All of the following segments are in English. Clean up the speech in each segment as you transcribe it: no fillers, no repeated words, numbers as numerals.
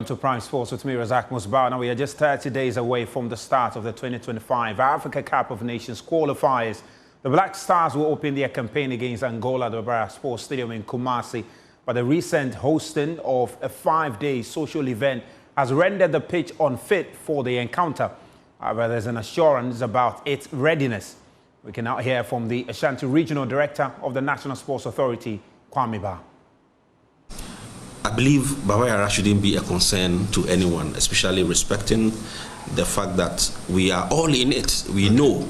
to Prime Sports with me, Razak Musbar. Now we are just 30 days away from the start of the 2025 Africa Cup of Nations qualifiers. The Black Stars will open their campaign against Angola at the Baba Yara Sports Stadium in Kumasi. But the recent hosting of a 5-day social event has rendered the pitch unfit for the encounter. However, there's an assurance about its readiness. We can now hear from the Ashanti Regional Director of the National Sports Authority, Kwame Ba. I believe Baba Yara shouldn't be a concern to anyone, especially respecting the fact that we are all in it. We know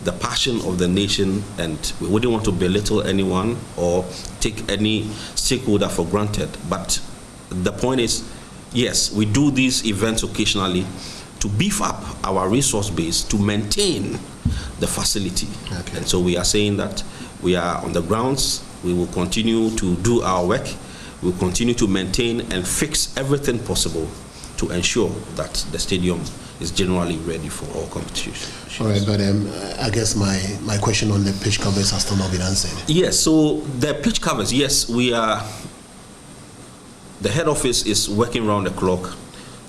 the passion of the nation and we wouldn't want to belittle anyone or take any stakeholder for granted. But the point is, yes, we do these events occasionally to beef up our resource base to maintain the facility. Okay. And so we are saying that we are on the grounds, we will continue to do our work. We'll continue to maintain and fix everything possible to ensure that the stadium is generally ready for all competitions. All right, but I guess my question on the pitch covers has still not been answered. Yes, so the pitch covers, yes, we are, the head office is working round the clock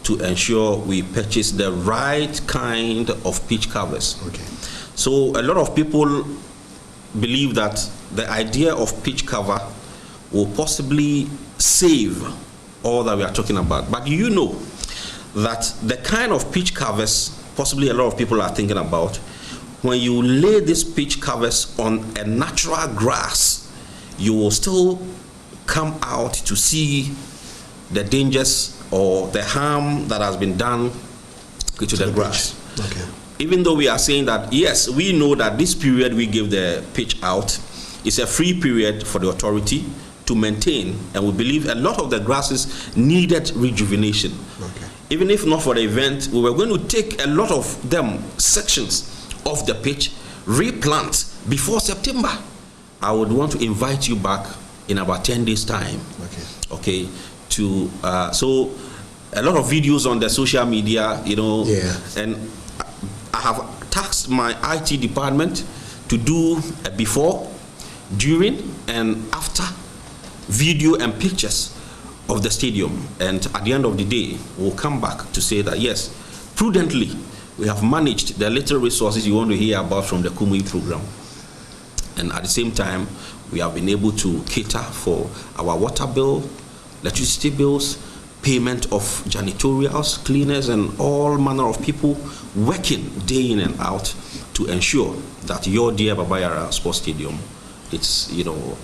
to ensure we purchase the right kind of pitch covers. Okay. So a lot of people believe that the idea of pitch cover will possibly save all that we are talking about. But you know that the kind of pitch covers possibly a lot of people are thinking about, when you lay these pitch covers on a natural grass, you will still come out to see the dangers or the harm that has been done to the grass. Okay. Even though we are saying that, yes, we know that this period we give the pitch out is a free period for the authority to maintain, and we believe a lot of the grasses needed rejuvenation. Okay. Even if not for the event, we were going to take a lot of them, sections of the pitch, replant before September. I would want to invite you back in about 10 days time. Okay. To so a lot of videos on the social media, you know, and I have tasked my IT department to do a before, during, and after video and pictures of the stadium. And at the end of the day, we'll come back to say that yes, prudently, we have managed the little resources you want to hear about from the Kumui program. And at the same time, we have been able to cater for our water bill, electricity bills, payment of janitorials, cleaners, and all manner of people working day in and out to ensure that your dear Baba Yara Sports Stadium, it's, you know,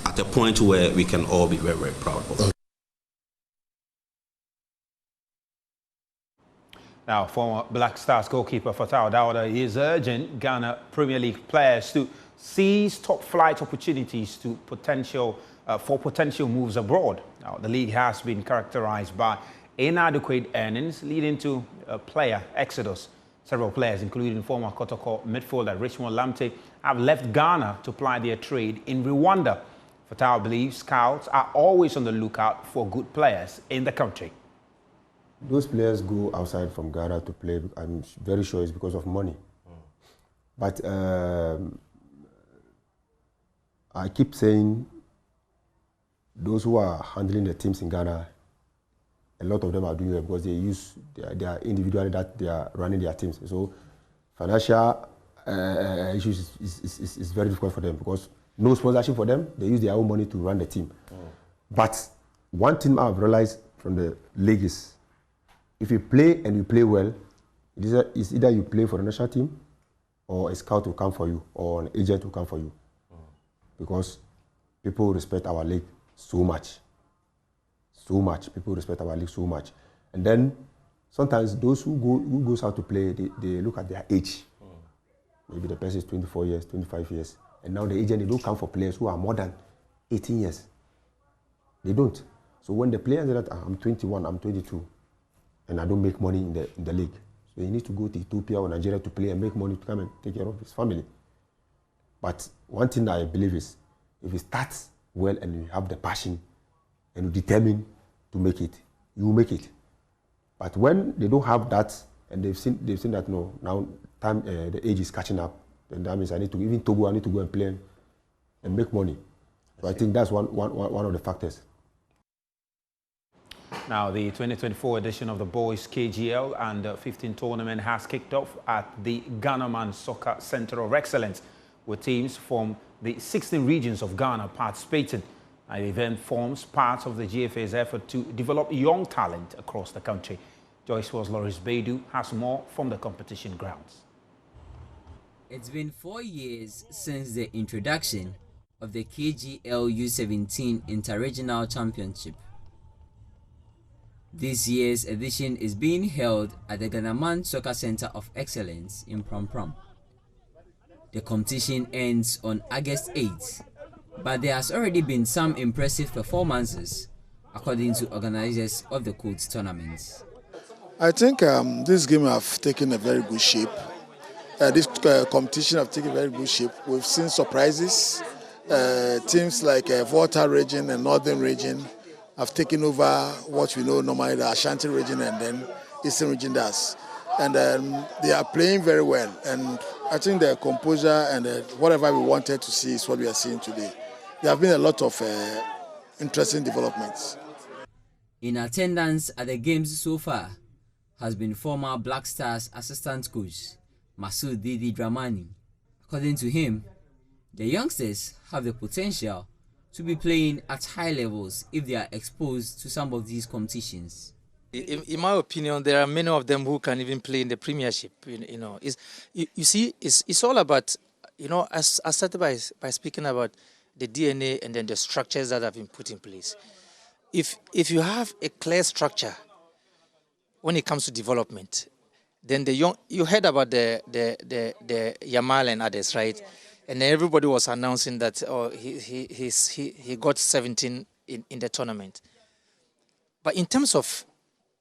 at a point where we can all be very, very proud of. Now, former Black Stars goalkeeper Fatau Dawda is urging Ghana Premier League players to seize top-flight opportunities to for potential moves abroad. Now, the league has been characterized by inadequate earnings, leading to a player exodus. Several players, including former Kotoko midfielder Richmond Lamte, have left Ghana to ply their trade in Rwanda. Fatau believes scouts are always on the lookout for good players in the country. Those players go outside from Ghana to play, I'm very sure it's because of money. But I keep saying those who are handling the teams in Ghana, a lot of them are doing it because they use their individually that they are running their teams. So financial issues is very difficult for them because no sponsorship for them. They use their own money to run the team. But one thing I've realized from the league is, if you play and you play well, it's either you play for the national team or a scout will come for you or an agent will come for you. Because people respect our league so much. So much. People respect our league so much. And then sometimes those who goes out to play, they look at their age. Maybe the person is 24 years, 25 years. And now the agent, they don't come for players who are more than 18 years. They don't. So when the players say that I'm 21, I'm 22, and I don't make money in the league, so he needs to go to Ethiopia or Nigeria to play and make money to come and take care of his family. But one thing that I believe is, if he starts well and you have the passion and you determine to make it, you will make it. But when they don't have that and they've seen that no, now time the age is catching up, then that means I need to, even Togo, I need to go and play and make money. So I think that's one of the factors. Now, the 2024 edition of the Boys KGL Under 15 tournament has kicked off at the Ghana Soccer Center of Excellence, with teams from the 16 regions of Ghana participating. The event forms part of the GFA's effort to develop young talent across the country. Joyce Loris Beidou has more from the competition grounds. It's been 4 years since the introduction of the KGL U17 Interregional Championship. This year's edition is being held at the Ghana Soccer Center of Excellence in Prom Prom. The competition ends on August 8th, but there has already been some impressive performances, according to organizers of the Codes tournaments. I think this game have taken a very good shape. This competition have taken a very good shape. We've seen surprises. Teams like Volta region and Northern region have taken over what we know normally the Ashanti region and then Eastern region does. And they are playing very well. And I think the composure and whatever we wanted to see is what we are seeing today. There have been a lot of interesting developments. In attendance at the games so far has been former Black Stars assistant coach Masoud Didi Dramani. According to him, the youngsters have the potential to be playing at high levels if they are exposed to some of these competitions. In my opinion, there are many of them who can even play in the Premiership. You see, it's all about, I started by speaking about the DNA and then the structures that have been put in place. If you have a clear structure when it comes to development, then you heard about the Yamal and others, right? And then everybody was announcing that he got 17 in the tournament. But in terms of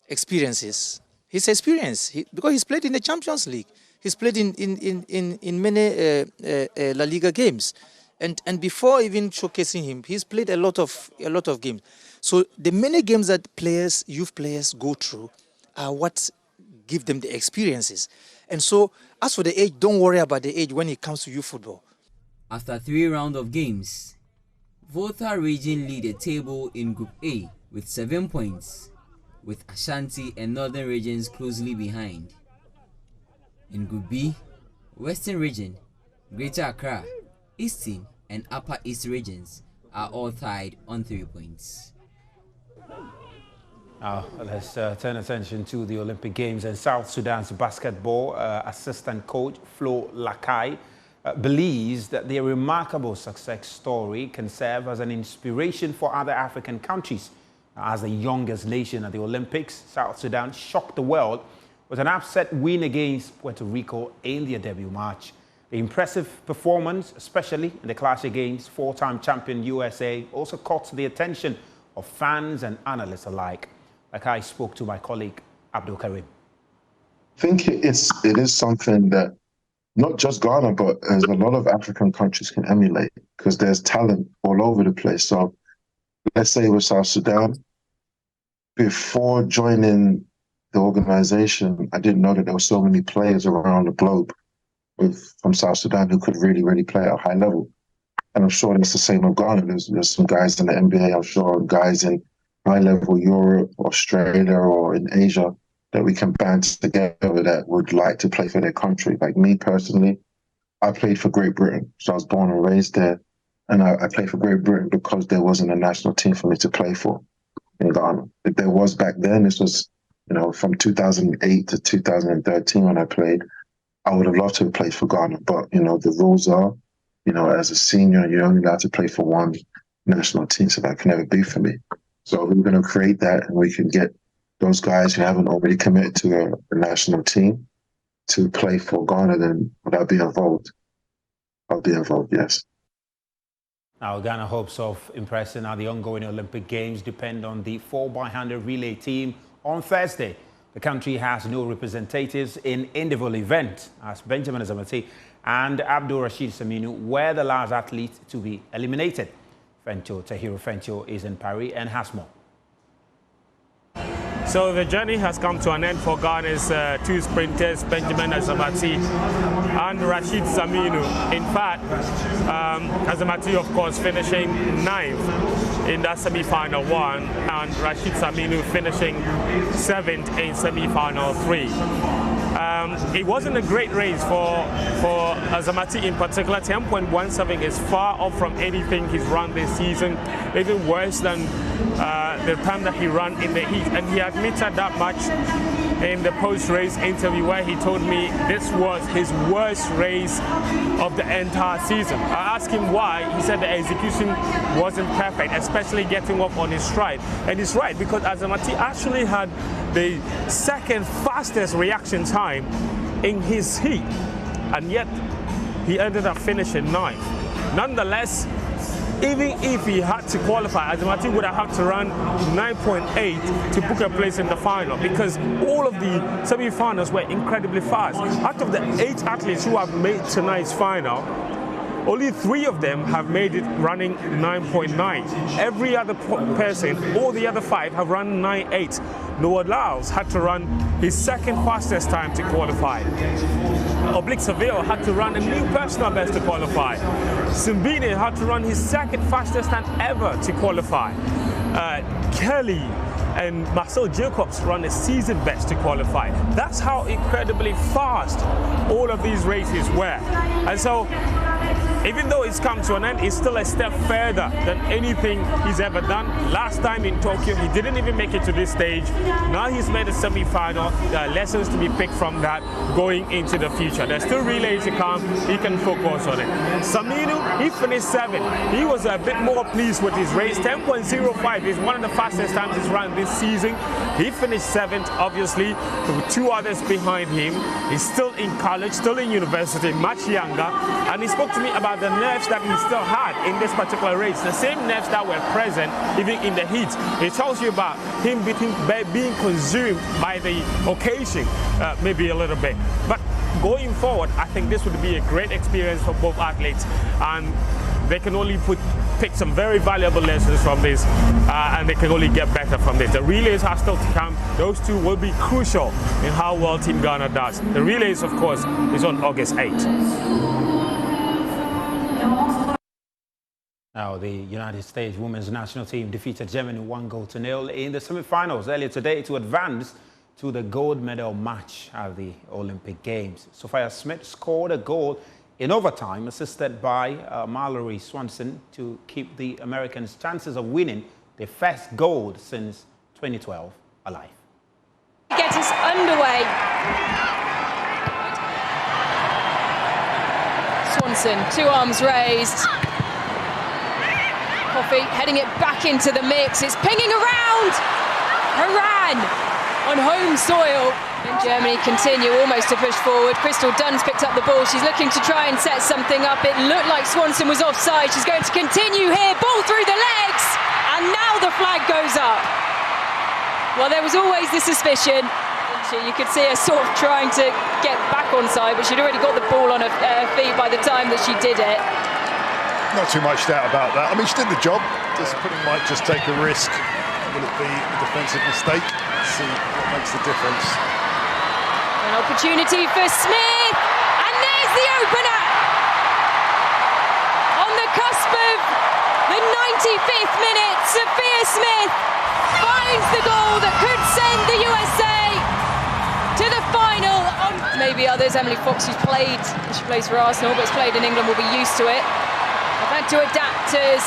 experiences, his experience, because he's played in the Champions League, he's played in many La Liga games, and before even showcasing him, he's played a lot of games. So the many games that youth players go through are what give them the experiences. And so as for the age, don't worry about the age when it comes to youth football. After 3 rounds of games, Volta region lead the table in Group A with 7 points, with Ashanti and Northern regions closely behind. In Group B, Western region, Greater Accra, Eastern and Upper East regions are all tied on 3 points. Now, let's turn attention to the Olympic Games, and South Sudan's basketball assistant coach Flo Lakai believes that their remarkable success story can serve as an inspiration for other African countries. As the youngest nation at the Olympics, South Sudan shocked the world with an upset win against Puerto Rico in their debut match. The impressive performance, especially in the clash against 4-time champion USA, also caught the attention of fans and analysts alike. Like I spoke to my colleague Abdul Karim. I think it is something that not just Ghana, but as a lot of African countries can emulate, because there's talent all over the place. So let's say with South Sudan, before joining the organization, I didn't know that there were so many players around the globe from South Sudan who could really, really play at a high level. And I'm sure that's the same with Ghana. There's some guys in the NBA, I'm sure, guys in high-level Europe, Australia, or in Asia that we can band together that would like to play for their country. Like me personally, I played for Great Britain. So I was born and raised there. And I played for Great Britain because there wasn't a national team for me to play for in Ghana. If there was back then, this was, from 2008 to 2013 when I played, I would have loved to have played for Ghana. But, the rules are, as a senior, you're only allowed to play for one national team. So that can never be for me. So we're going to create that, and we can get those guys who haven't already committed to a national team to play for Ghana. Then would I be involved? I'll be involved, yes. Now, Ghana hopes of impressing at the ongoing Olympic Games depend on the 4x100 relay team on Thursday. The country has no representatives in individual event, as Benjamin Azamati and Abdul Rashid Saminu were the last athletes to be eliminated. Tahiro Fencho is in Paris and has more. So the journey has come to an end for Ghana's two sprinters, Benjamin Azamati and Rashid Saminu. In fact, Azamati, of course, finishing 9th in that semi-final 1, and Rashid Saminu finishing 7th in semi-final 3. It wasn't a great race for Azamati in particular. 10.17 is far off from anything he's run this season, even worse than the time that he ran in the heat. And he admitted that much in the post-race interview, where he told me this was his worst race of the entire season. I asked him why. He said the execution wasn't perfect, especially getting off on his stride. And he's right, because Azamati actually had the second fastest reaction time in his heat, and yet he ended up finishing 9th. Nonetheless, even if he had to qualify, Azamati would have had to run 9.8 to book a place in the final, because all of the semi-finals were incredibly fast. Out of the 8 athletes who have made tonight's final, only 3 of them have made it running 9.9. Every other person, all the other 5 have run 9.8. Noah Lyles had to run his second fastest time to qualify. Oblique Seville had to run a new personal best to qualify. Simbine had to run his second fastest time ever to qualify. Kelly and Marcel Jacobs run a season best to qualify. That's how incredibly fast all of these races were. And so, even though it's come to an end, it's still a step further than anything he's ever done. Last time in Tokyo, he didn't even make it to this stage. Now he's made a semi-final. There are lessons to be picked from that going into the future. There's still relays to come. He can focus on it. Saminu, he finished 7th. He was a bit more pleased with his race. 10.05 is one of the fastest times he's run this season. He finished 7th, obviously, with 2 others behind him. He's still in college, still in university, much younger. And he spoke to me about the nerves that he still had in this particular race, the same nerves that were present even in the heat. It tells you about him being consumed by the occasion, maybe a little bit. But going forward, I think this would be a great experience for both athletes, and they can only pick some very valuable lessons from this, and they can only get better from this. The relays are still to come. Those 2 will be crucial in how well Team Ghana does. The relays, of course, is on August 8th. Now, the United States women's national team defeated Germany 1-0 in the semi-finals earlier today to advance to the gold medal match at the Olympic Games. Sophia Smith scored a goal in overtime, assisted by Mallory Swanson, to keep the Americans' chances of winning their first gold since 2012 alive. Get us underway. Swanson, 2 arms raised. Coffey heading it back into the mix. It's pinging around. Haran on home soil. And Germany continue almost to push forward. Crystal Dunn's picked up the ball. She's looking to try and set something up. It looked like Swanson was offside. She's going to continue here. Ball through the legs. And now the flag goes up. Well, there was always the suspicion. You could see her sort of trying to get back on side, but she'd already got the ball on her feet by the time that she did it. Not too much doubt about that. I mean, she did the job. Disciplining might just take a risk. Will it be a defensive mistake? Let's see what makes the difference. An opportunity for Smith, and there's the opener. On the cusp of the 95th minute, Sophia Smith finds the goal that could send the USA to the final. Maybe others, Emily Fox, she plays for Arsenal, but has played in England, will be used to it. They've had to adapt as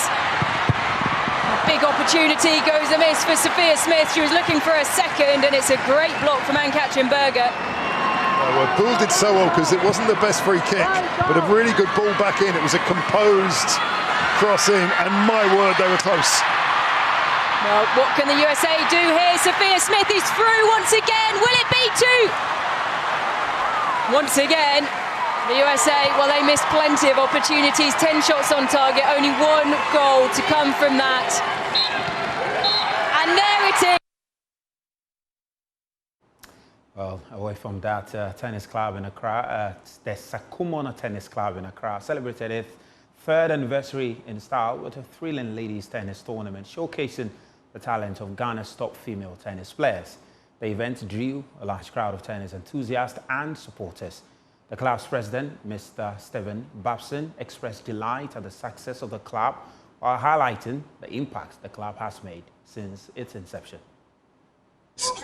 a big opportunity goes amiss for Sophia Smith. She was looking for a second, and it's a great block from Ann-Katrin Berger. Well, Poole did so well because it wasn't the best free kick, but a really good ball back in. It was a composed crossing, and my word, they were close. Well, what can the USA do here? Sophia Smith is through once again. Will it be 2? Once again, the USA, well, they missed plenty of opportunities. 10 shots on target, only 1 goal to come from that. And there it is. Well, away from that, tennis club in Accra, the Sakumona Tennis Club in Accra celebrated its 3rd anniversary in style with a thrilling ladies tennis tournament showcasing the talent of Ghana's top female tennis players. The event drew a large crowd of tennis enthusiasts and supporters. The club's president, Mr. Stephen Babson, expressed delight at the success of the club while highlighting the impact the club has made since its inception.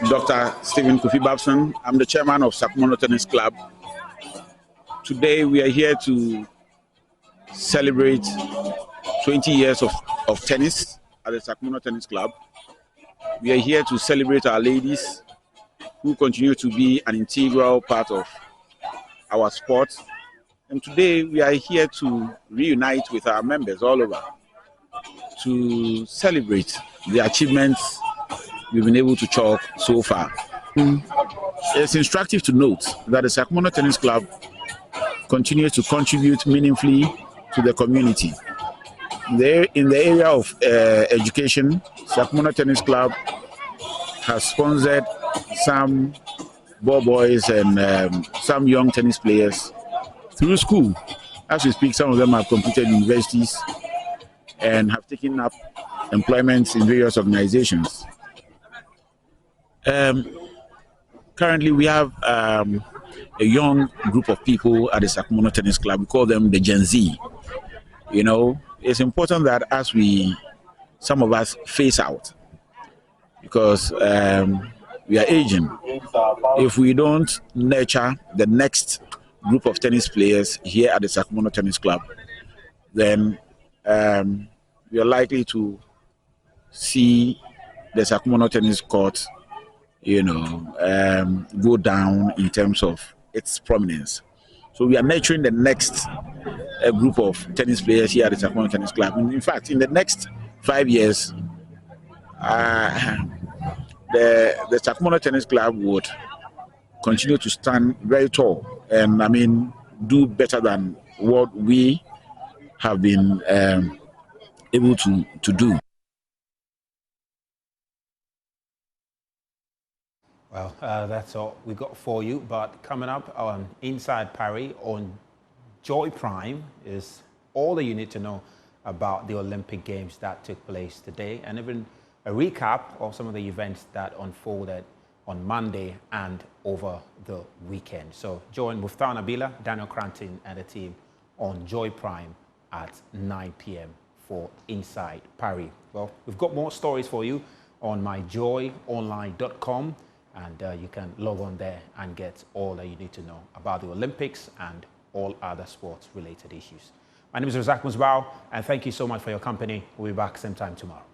Dr. Stephen Kofi Babson. I'm the chairman of Sakmono Tennis Club. Today we are here to celebrate 20 years of tennis at the Sakmono Tennis Club. We are here to celebrate our ladies who continue to be an integral part of our sport. And today we are here to reunite with our members all over to celebrate the achievements we've been able to chalk so far. It's instructive to note that the Sakmono Tennis Club continues to contribute meaningfully to the community. In the area of education, Sakmono Tennis Club has sponsored some ball boys and some young tennis players through school. As we speak, some of them have completed universities and have taken up employment in various organizations. Currently, we have a young group of people at the Sakmono Tennis Club. We call them the Gen Z. You know, it's important that as some of us phase out, because we are aging. If we don't nurture the next group of tennis players here at the Sakmono Tennis Club, then we are likely to see the Sakmono Tennis Court, go down in terms of its prominence. So we are nurturing the next group of tennis players here at the Sakmono Tennis Club. In fact, in the next 5 years, the Sakmono Tennis Club would continue to stand very tall and, do better than what we have been able to do. Well, that's all we got for you. But coming up on Inside Paris on Joy Prime is all that you need to know about the Olympic Games that took place today, and even a recap of some of the events that unfolded on Monday and over the weekend. So join Muftar Nabila, Daniel Cranton, and the team on Joy Prime at 9 p.m. for Inside Paris. Well, we've got more stories for you on myjoyonline.com. And you can log on there and get all that you need to know about the Olympics and all other sports-related issues. My name is Razak Musbao, and thank you so much for your company. We'll be back same time tomorrow.